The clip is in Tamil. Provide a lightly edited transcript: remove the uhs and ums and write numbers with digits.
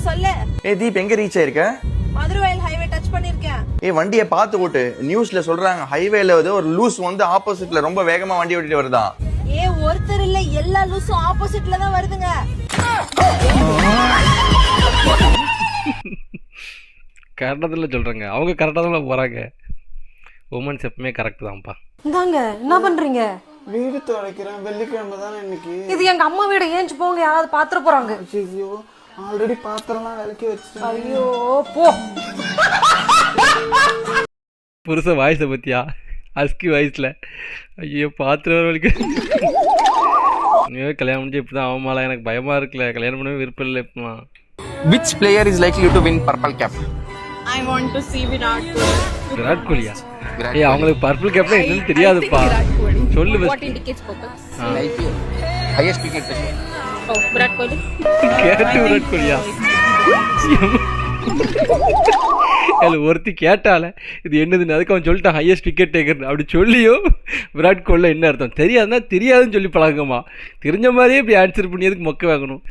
சொல்லு. தீப் எங்க ரீச் ஆயிருக்க? மதுரவாயல் ஹைவே டச் பண்ணிருக்கேன். வண்டியை பார்த்து ஓட்டு. நியூஸ்ல சொல்றாங்க ஹைவேல ஒரு லூஸ் ஆப்போசிட்ல ரொம்ப வேகமா வண்டி ஓட்டிட்டு வருதா. ஒருத்தர் இல்ல, எல்லா லூஸும் ஆப்போசிட்ல தான் வருதுங்க. கரெக்டாக சொல்கிறேங்க, அவங்க கரெக்டாக தான் போகிறாங்க. உமன்ஸ் எப்பவுமே கரெக்ட் தான்ப்பா. இந்தாங்க, என்ன பண்றீங்க? வீடு துடைக்கிறேன். வெள்ளிக்கிழமை தானே இன்னைக்கு. இது எங்க அம்மா வீடு, ஏஞ்சி போங்க, யாராவது பாத்துற போறாங்க. ஐயோ, ஆல்ரெடி பாத்திரம்லாம் விளக்கி வச்சு. ஐயோ போ. புருஷ வாய்ஸை பற்றியா? அஸ்கி வாய்ஸில் ஐயோ பாத்திரம் வரைக்கும். கல்யாணம் முடிஞ்சு இப்படி தான் அவமாலாம். எனக்கு பயமாக இருக்குல்ல, கல்யாணம் பண்ணவே விருப்பம் இல்லை இப்போலாம். Which player is likely to win purple cap? I want to see Virat Kohli. Virat Goliath? அவங்களுக்கு பர்பிள் கேப்னா என்னன்னு தெரியாதுப்பா. சொல்லு. What indicates purple? Highest wicket taker. Oh, Virat Kohli. கேட்டு விராட் கோலியா? ஒருத்தி கேட்டால இது என்னதுன்னு, அதுக்கு அவன் சொல்லிட்டான் ஹையஸ்ட் விக்கெட் டேக்கர். அப்படி சொல்லியும் விராட் கோலியில் என்ன அர்த்தம் தெரியாதுன்னா தெரியாதுன்னு சொல்லி பழகமா. தெரிஞ்ச மாதிரியே இப்படி ஆன்சர் பண்ணி எதுக்கு மொக்க வாங்கணும்.